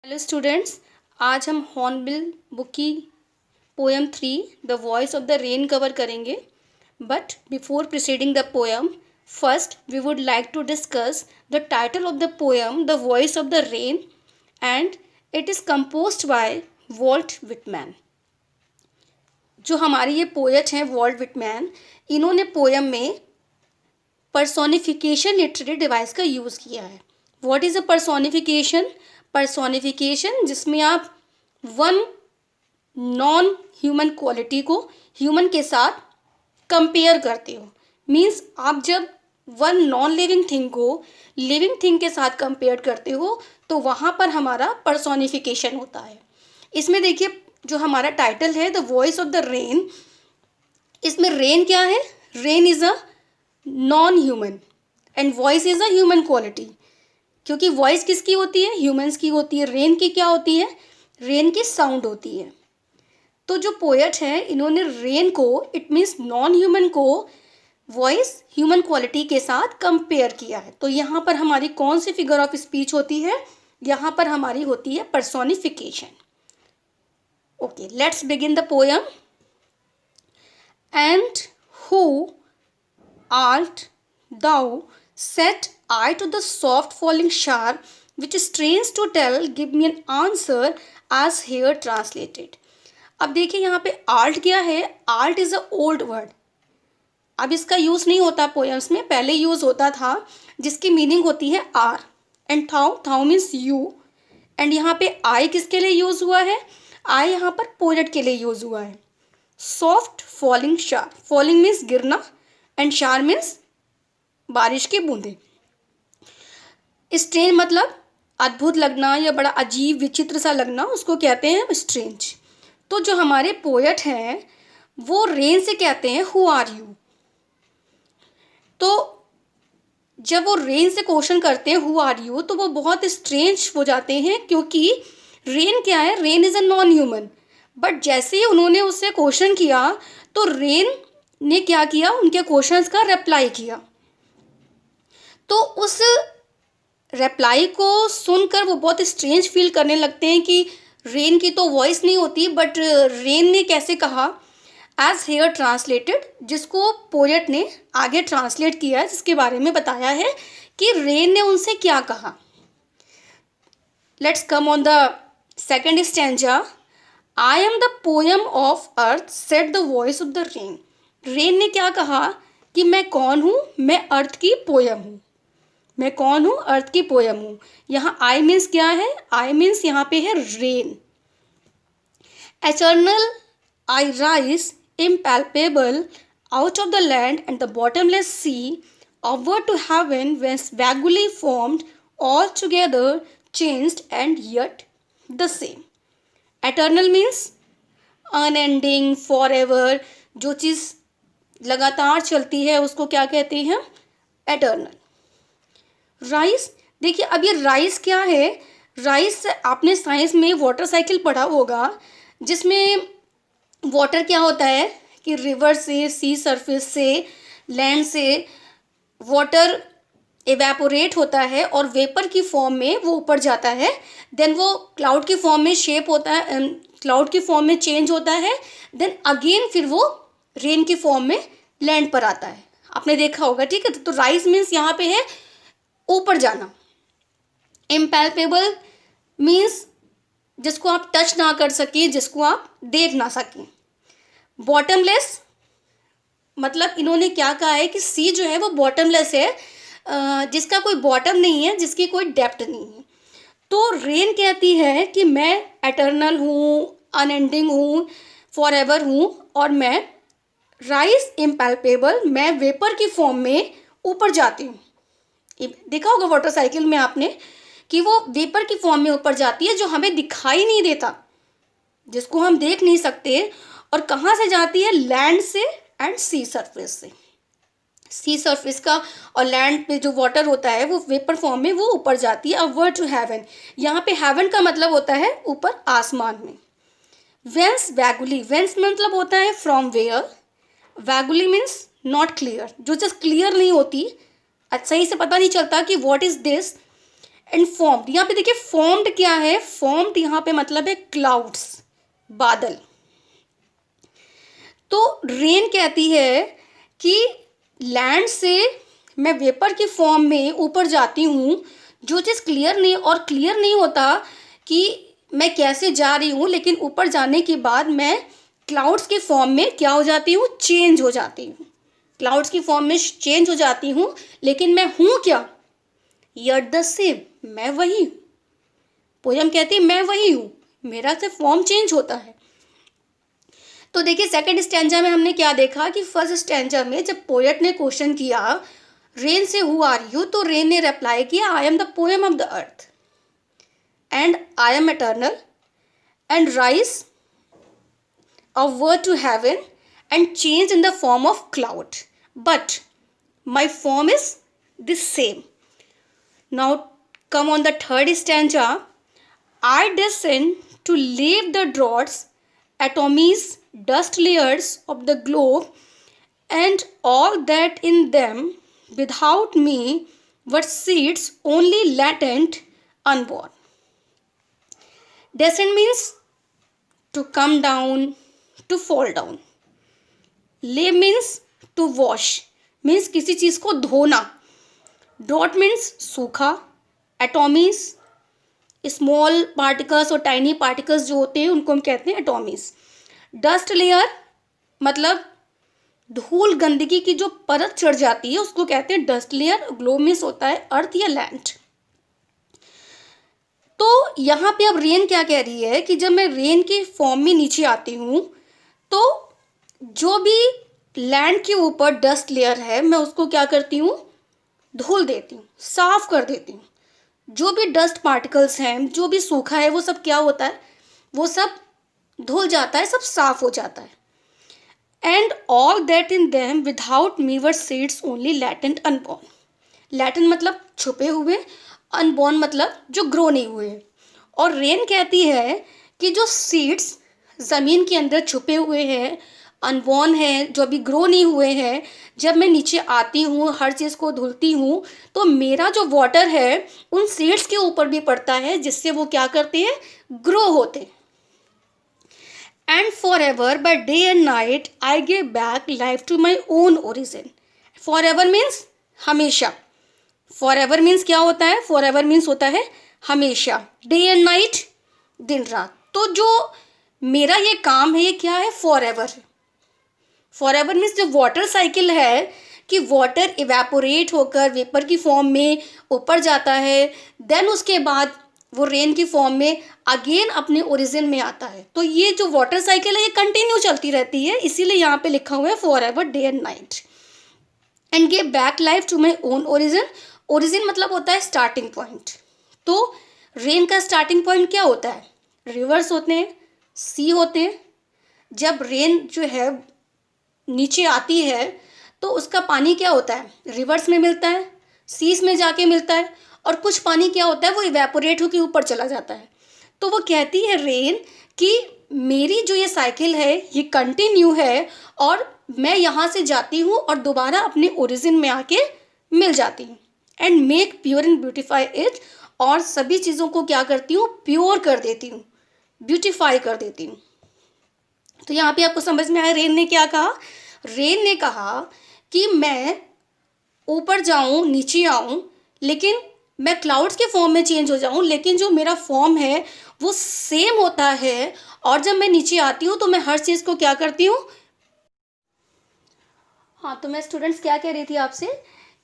Hello students, आज हम Hornbill book की poem 3 the voice of the rain cover करेंगे। But before proceeding the poem, first we would like to discuss the title of the poem the voice of the rain and it is composed by Walt Whitman. जो हमारे ये poet हैं Walt Whitman, इन्होंने poem में personification literary device का use किया है। What is a personification? Personification जिसमें आप वन नॉन ह्यूमन क्वालिटी को ह्यूमन के साथ कंपेयर करते हो। मीन्स आप जब वन नॉन लिविंग थिंग को लिविंग थिंग के साथ कंपेयर करते हो तो वहाँ पर हमारा पर्सोनिफिकेशन होता है। इसमें देखिए जो हमारा टाइटल है the voice of the rain, इसमें रेन क्या है? Rain is a non human and voice is a human quality. क्योंकि वॉइस किसकी होती है? ह्यूमंस की होती है। रेन की क्या होती है? रेन की साउंड होती है। तो जो पोएट है इन्होंने रेन को, इट मीन्स नॉन ह्यूमन को, वॉइस ह्यूमन क्वालिटी के साथ कंपेयर किया है। तो यहाँ पर हमारी कौन सी फिगर ऑफ स्पीच होती है? यहाँ पर हमारी होती है personification. Okay, let's begin the poem. And who art thou set eye to the soft falling shower which strains to tell, give me an answer as here translated। अब देखिए यहाँ पे आर्ट क्या है? Art is a old word. अब इसका use नहीं होता पोएम्स में, पहले यूज होता था, जिसकी मीनिंग होती है are and thou. Thou means you and यहाँ पे आई किसके लिए यूज हुआ है? आई यहाँ पर पोएट के लिए यूज हुआ है। सॉफ्ट फॉलिंग शार, फॉलिंग मीन्स गिरना एंड शार मीन्स बारिश की बूंदें। स्ट्रेन मतलब अद्भुत लगना या बड़ा अजीब विचित्र सा लगना, उसको कहते हैं स्ट्रेंज। तो जो हमारे पोएट हैं वो रेन से कहते हैं हु आर यू। तो जब वो रेन से क्वेश्चन करते हैं हु आर यू तो वो बहुत स्ट्रेंज हो जाते हैं, क्योंकि रेन क्या है? Rain is a non human. But जैसे ही उन्होंने उससे क्वेश्चन किया तो रेन ने क्या किया? उनके क्वेश्चंस का रिप्लाई किया। तो उस रिप्लाई को सुनकर वो बहुत स्ट्रेंज फील करने लगते हैं कि रेन की तो वॉइस नहीं होती, बट रेन ने कैसे कहा? एज हेयर ट्रांसलेटेड, जिसको पोएट ने आगे ट्रांसलेट किया है, जिसके बारे में बताया है कि रेन ने उनसे क्या कहा। Let's come on the second stanza. I am the poem of earth said the voice of the rain. Rain ने क्या कहा कि मैं कौन हूँ? मैं अर्थ की पोयम हूँ। मैं कौन हूँ? अर्थ की पोयम हूँ। यहाँ आई मीन्स क्या है? आई मीन्स यहाँ पे है rain. Eternal I rise impalpable out of the land and the bottomless sea, upward to heaven whence vaguely formed, altogether changed and yet the same। Eternal means unending, forever। जो चीज़ लगातार चलती है उसको क्या कहते हैं? एटर्नल। राइस, देखिए अब ये राइस क्या है? राइस आपने साइंस में वाटर साइकिल पढ़ा होगा, जिसमें वाटर क्या होता है कि रिवर से, सी सरफेस से, लैंड से वाटर एवेपोरेट होता है और वेपर की फॉर्म में वो ऊपर जाता है। देन वो क्लाउड की फॉर्म में शेप होता है, क्लाउड की फॉर्म में चेंज होता है। देन अगेन फिर वो रेन की फॉर्म में लैंड पर आता है। आपने देखा होगा, ठीक है। तो राइज मीन्स यहाँ पे है ऊपर जाना। इम्पैल्पेबल मीन्स जिसको आप टच ना कर सके, जिसको आप देख ना सकें। बॉटमलेस मतलब इन्होंने क्या कहा है कि सी जो है वो बॉटमलेस है, जिसका कोई बॉटम नहीं है, जिसकी कोई डेप्थ नहीं है। तो रेन कहती है कि मैं एटर्नल हूँ, अनएंडिंग हूँ, फॉरएवर हूँ, और मैं राइज इम्पैल्पेबल, मैं वेपर की फॉर्म में ऊपर जाती हूँ। देखा होगा वाटर साइकिल में आपने कि वो वेपर की फॉर्म में ऊपर जाती है, जो हमें दिखाई नहीं देता, जिसको हम देख नहीं सकते। और कहाँ से जाती है? लैंड से एंड सी सरफेस से। सी सरफेस का और लैंड पे जो वाटर होता है वो वेपर फॉर्म में वो ऊपर जाती है। अपवर्ड टू हेवन, यहाँ पे हेवन का मतलब होता है ऊपर, आसमान में। वेंस वैगुली, वेंस मतलब होता है from where. Vaguely means not clear, जो चीज़ क्लियर नहीं होती, सही से पता नहीं चलता कि what is this. And formed, यहाँ पे देखिए फॉर्म्ड क्या है, फॉर्म्ड यहाँ पे मतलब है क्लाउड्स, बादल। तो रेन कहती है कि लैंड से मैं वेपर की फॉर्म में ऊपर जाती हूँ, जो चीज़ क्लियर नहीं होता कि मैं कैसे जा रही हूँ, लेकिन ऊपर जाने के बाद मैं क्लाउड्स की फॉर्म में क्या हो जाती हूँ, चेंज हो जाती हूँ, क्लाउड्स की फॉर्म में चेंज हो जाती हूँ, लेकिन मैं हूँ क्या, यट द सेम, मैं वही हूँ। पोयम कहती है मैं वही हूँ, मेरा सिर्फ फॉर्म चेंज होता है। तो देखिए सेकंड स्टैंजा में हमने क्या देखा कि फर्स्ट स्टैंजा में जब पोएट ने क्वेश्चन किया रेन से हु आर यू, तो रेन ने रिप्लाई किया I am the poem of the earth and I am eternal and rise of word to heaven and change in the form of cloud, but my form is the same. Now come on the third stanza. I descend to leave the dross, atomies, dust layers of the globe, and all that in them without me were seeds only latent, unborn. Descend means to come down, to fall down. ले means to wash, means किसी चीज़ को धोना। Dot means सूखा। एटॉमीज small particles और tiny particles जो होते हैं उनको हम कहते हैं एटॉमीज। डस्ट लेयर मतलब धूल गंदगी की जो परत चढ़ जाती है उसको कहते हैं डस्ट लेयर। ग्लोब मीन्स होता है अर्थ या लैंड। तो यहाँ पे अब रेन क्या कह रही है कि जब मैं रेन की फॉर्म में नीचे आती हूँ तो जो भी लैंड के ऊपर डस्ट लेयर है मैं उसको क्या करती हूँ, धुल देती हूँ, साफ कर देती हूँ। जो भी डस्ट पार्टिकल्स हैं, जो भी सूखा है वो सब क्या होता है, वो सब धुल जाता है, सब साफ हो जाता है। And all that in them without me were seeds only latent unborn. Latent मतलब छुपे हुए, अनबॉर्न मतलब जो ग्रो नहीं हुए। और रेन कहती है कि जो सीड्स ज़मीन के अंदर छुपे हुए हैं, अनबॉर्न है, जो अभी ग्रो नहीं हुए हैं, जब मैं नीचे आती हूँ, हर चीज़ को धुलती हूँ, तो मेरा जो वाटर है उन सीड्स के ऊपर भी पड़ता है, जिससे वो क्या करते हैं, ग्रो होते हैं। And forever by day and night I give back life to my own origin. Forever means हमेशा। फॉर एवर मीन्स क्या होता है, फॉर एवर मीन्स होता है हमेशा। डे एंड नाइट दिन रात। तो जो मेरा ये काम है ये क्या है, for ever. For ever means जो वाटर साइकिल है कि वाटर इवेपोरेट होकर वेपर की फॉर्म में ऊपर जाता है, देन उसके बाद वो रेन की फॉर्म में अगेन अपने ओरिजिन में आता है। तो ये जो वाटर साइकिल है ये कंटिन्यू चलती रहती है, इसीलिए यहाँ पे लिखा हुआ है forever day and night. And give back life to my own origin. Origin मतलब होता है स्टार्टिंग पॉइंट। तो रेन का स्टार्टिंग पॉइंट क्या होता है, रिवर्स होते हैं, सी होते हैं। जब रेन जो है नीचे आती है तो उसका पानी क्या होता है, रिवर्स में मिलता है, सीस में जाके मिलता है, और कुछ पानी क्या होता है वो इवेपोरेट होकर ऊपर चला जाता है। तो वो कहती है रेन कि मेरी जो ये साइकिल है ये कंटिन्यू है, और मैं यहाँ से जाती हूँ और दोबारा अपने ओरिजिन में आके मिल जाती हूँ। And make pure and beautify it, और सभी चीज़ों को क्या करती हूँ, प्योर कर देती हूँ, ब्यूटिफाई कर देती हूँ। तो यहाँ पे आपको समझ में आया रेन ने क्या कहा। रेन ने कहा कि मैं ऊपर जाऊँ नीचे आऊँ, लेकिन मैं क्लाउड्स के फॉर्म में चेंज हो जाऊँ, लेकिन जो मेरा फॉर्म है वो सेम होता है, और जब मैं नीचे आती हूँ तो मैं हर चीज़ को क्या करती हूँ। हाँ, तो मैं स्टूडेंट्स क्या कह रही थी आपसे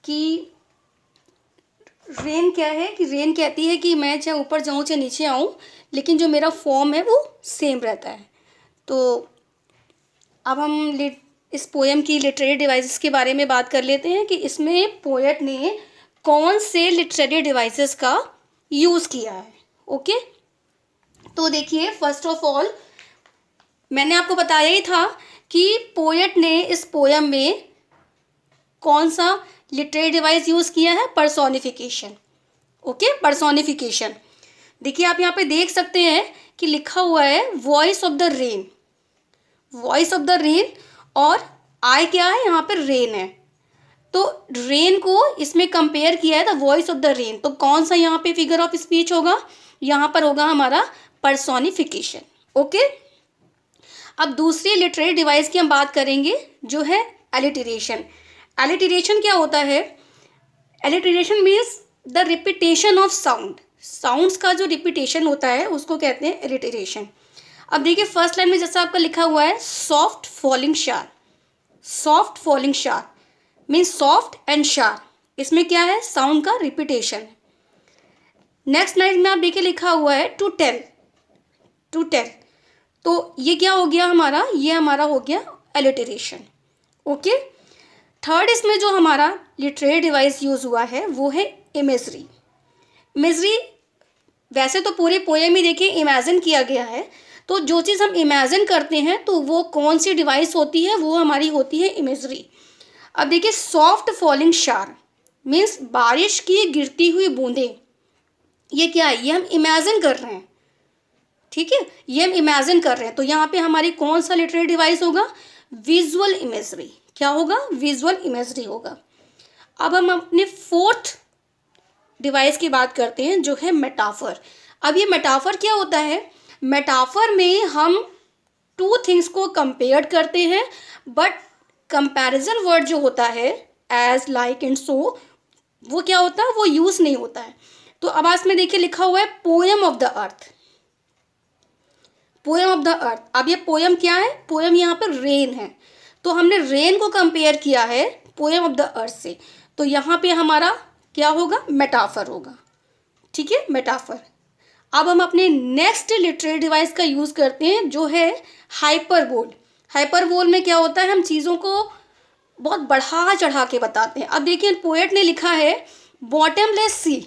कि रेन क्या है कि रेन कहती है कि मैं चाहे ऊपर जाऊँ चाहे नीचे आऊँ, लेकिन जो मेरा फॉर्म है वो सेम रहता है। तो अब हम इस पोएम की लिटरेरी डिवाइसेस के बारे में बात कर लेते हैं कि इसमें पोएट ने कौन से लिटरेरी डिवाइसेस का यूज़ किया है। ओके, तो देखिए फर्स्ट ऑफ ऑल मैंने आपको बताया ही था कि पोएट ने इस पोएम में कौन सा लिटरेरी डिवाइस यूज़ किया है, पर्सोनिफिकेशन। Okay, personification. देखिए आप यहाँ पे देख सकते हैं कि लिखा हुआ है voice of the rain, voice of the rain, और आई क्या है, यहाँ पे रेन है। तो रेन को इसमें कंपेयर किया है the voice of the rain, तो कौन सा यहाँ पे फिगर ऑफ स्पीच होगा, यहाँ पर होगा हमारा पर्सोनिफिकेशन। ओके, अब दूसरी लिटरेरी डिवाइस की हम बात करेंगे जो है एलिटरेशन। एलिटरेशन क्या होता है? Alliteration means the repetition of sound, sounds का जो रिपीटेशन होता है उसको कहते हैं एलिटरेशन। अब देखिए फर्स्ट लाइन में जैसा आपका लिखा हुआ है सॉफ्ट फॉलिंग शार, सॉफ्ट फॉलिंग शार मीन्स सॉफ्ट एंड शार, इसमें क्या है साउंड का रिपीटेशन। नेक्स्ट लाइन में आप देखिए लिखा हुआ है टू टेल, टू टेल, तो ये क्या हो गया हमारा, ये हमारा हो गया एलिटरेशन। ओके, थर्ड इसमें जो हमारा लिटरेरी डिवाइस यूज़ हुआ है वो है इमेजरी। इमेजरी वैसे तो पूरे पोएम ही देखिए इमेजिन किया गया है, तो जो चीज़ हम इमेजिन करते हैं तो वो कौन सी डिवाइस होती है, वो हमारी होती है इमेजरी। अब देखिए सॉफ्ट फॉलिंग शार मीन्स बारिश की गिरती हुई बूंदें, ये क्या है, ये हम इमेजिन कर रहे हैं, ठीक है, ये हम इमेजिन कर रहे हैं, तो यहाँ पे हमारी कौन सा लिटरेरी डिवाइस होगा, विजुअल इमेजरी। क्या होगा, विजुअल इमेजरी होगा। अब हम अपने फोर्थ डिवाइस की बात करते हैं जो है मेटाफर। अब ये मेटाफर क्या होता है, मेटाफर में हम टू थिंग्स को कंपेयर करते हैं, बट कंपैरिजन वर्ड जो होता है एज लाइक एंड सो, वो क्या होता है, वो यूज़ नहीं होता है। तो अब आज में देखिए लिखा हुआ है poem of the earth, poem of the earth. अब ये पोएम क्या है, पोएम यहाँ पर रेन है, तो हमने रेन को कंपेयर किया है पोएम ऑफ द अर्थ से, तो यहाँ पे हमारा क्या होगा, मेटाफर होगा, ठीक है, मेटाफर। अब हम अपने नेक्स्ट लिटरेरी डिवाइस का यूज़ करते हैं जो है हाइपरबोल। हाइपरबोल में क्या होता है, हम चीज़ों को बहुत बढ़ा चढ़ा के बताते हैं। अब देखिए पोएट ने लिखा है बॉटमलेस सी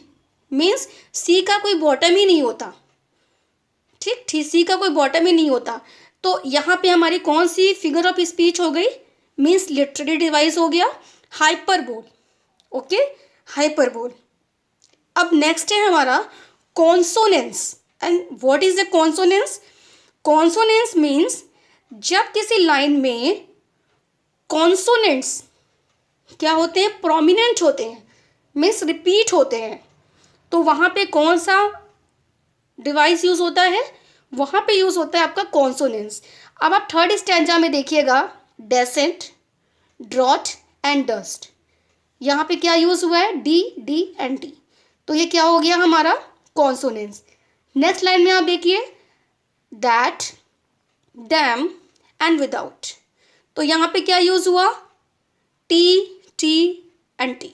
मीन्स सी का कोई बॉटम ही नहीं होता, ठीक ठीक, सी का कोई बॉटम ही नहीं होता, तो यहाँ पे हमारी कौन सी फिगर ऑफ स्पीच हो गई, मीन्स लिटरेरी डिवाइस हो गया हाइपरबोल। Okay, hyperbole. अब नेक्स्ट है हमारा consonance. And what is the consonance? Consonance means जब किसी लाइन में कॉन्सोनेंट्स क्या होते हैं, प्रोमिनेंट होते हैं, मीन्स रिपीट होते हैं, तो वहाँ पे कौन सा डिवाइस यूज़ होता है, वहाँ पे यूज़ होता है आपका कॉन्सोनेंस। अब आप थर्ड स्टैंजा में देखिएगा डेसेंट, ड्रॉट एंड डस्ट, यहाँ पे क्या यूज़ हुआ है, डी डी एंड टी, तो ये क्या हो गया हमारा कॉन्सोनेंस। नेक्स्ट लाइन में आप देखिए दैट, डैम एंड विदाउट, तो यहाँ पे क्या यूज़ हुआ, टी टी एंड टी,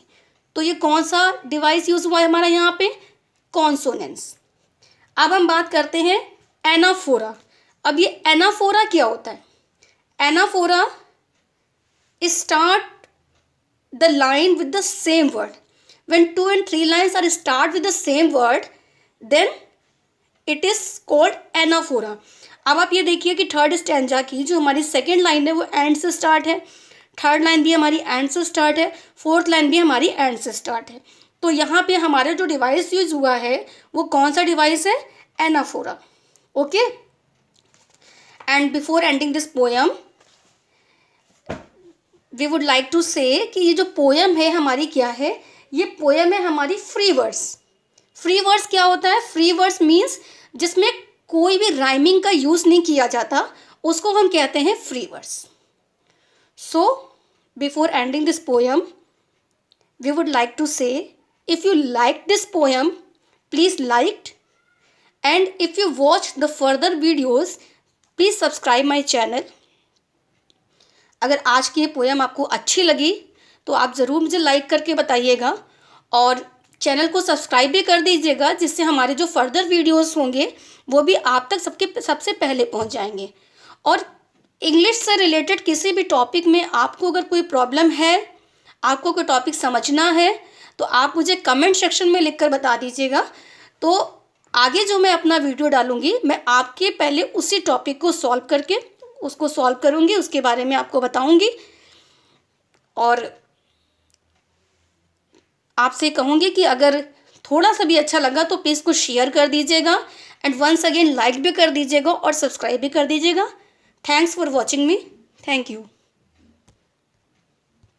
तो ये कौन सा डिवाइस यूज़ हुआ है हमारा यहाँ पे, कॉन्सोनेंस। अब हम बात करते हैं एनाफोरा। अब ये एनाफोरा क्या होता है, anaphora start the line with the same word, when 2 and 3 lines are start with the same word then it is called anaphora. अब आप ये देखिए कि थर्ड स्टैंजा की जो हमारी सेकेंड लाइन है वो एंड से स्टार्ट है, थर्ड लाइन भी हमारी एंड से स्टार्ट है, फोर्थ लाइन भी हमारी एंड से स्टार्ट है, तो यहाँ पे हमारा जो डिवाइस यूज हुआ है वो कौन सा डिवाइस है, anaphora. Okay, and before ending this poem we would like to say कि ये जो पोएम है हमारी क्या है, ये पोएम है हमारी फ्री वर्स। फ्री वर्स क्या होता है, फ्री वर्स मीन्स जिसमें कोई भी राइमिंग का यूज़ नहीं किया जाता, उसको हम कहते हैं free verse. So before ending this poem we would like to say if you liked this poem please like, and if you watch the further videos please subscribe my channel। अगर आज की ये पोएम आपको अच्छी लगी तो आप ज़रूर मुझे लाइक करके बताइएगा और चैनल को सब्सक्राइब भी कर दीजिएगा, जिससे हमारे जो फर्दर वीडियोस होंगे वो भी आप तक सबसे पहले पहुंच जाएंगे। और इंग्लिश से रिलेटेड किसी भी टॉपिक में आपको अगर कोई प्रॉब्लम है, आपको कोई टॉपिक समझना है, तो आप मुझे कमेंट सेक्शन में लिखकर बता दीजिएगा, तो आगे जो मैं अपना वीडियो डालूँगी मैं आपके पहले उसी टॉपिक को सॉल्व करके उसको सॉल्व करूँगी, उसके बारे में आपको बताऊँगी। और आपसे कहूँगी कि अगर थोड़ा सा भी अच्छा लगा तो प्लीज़ कुछ शेयर कर दीजिएगा, एंड वंस अगेन लाइक भी कर दीजिएगा और सब्सक्राइब भी कर दीजिएगा। Thanks for watching me, thank you.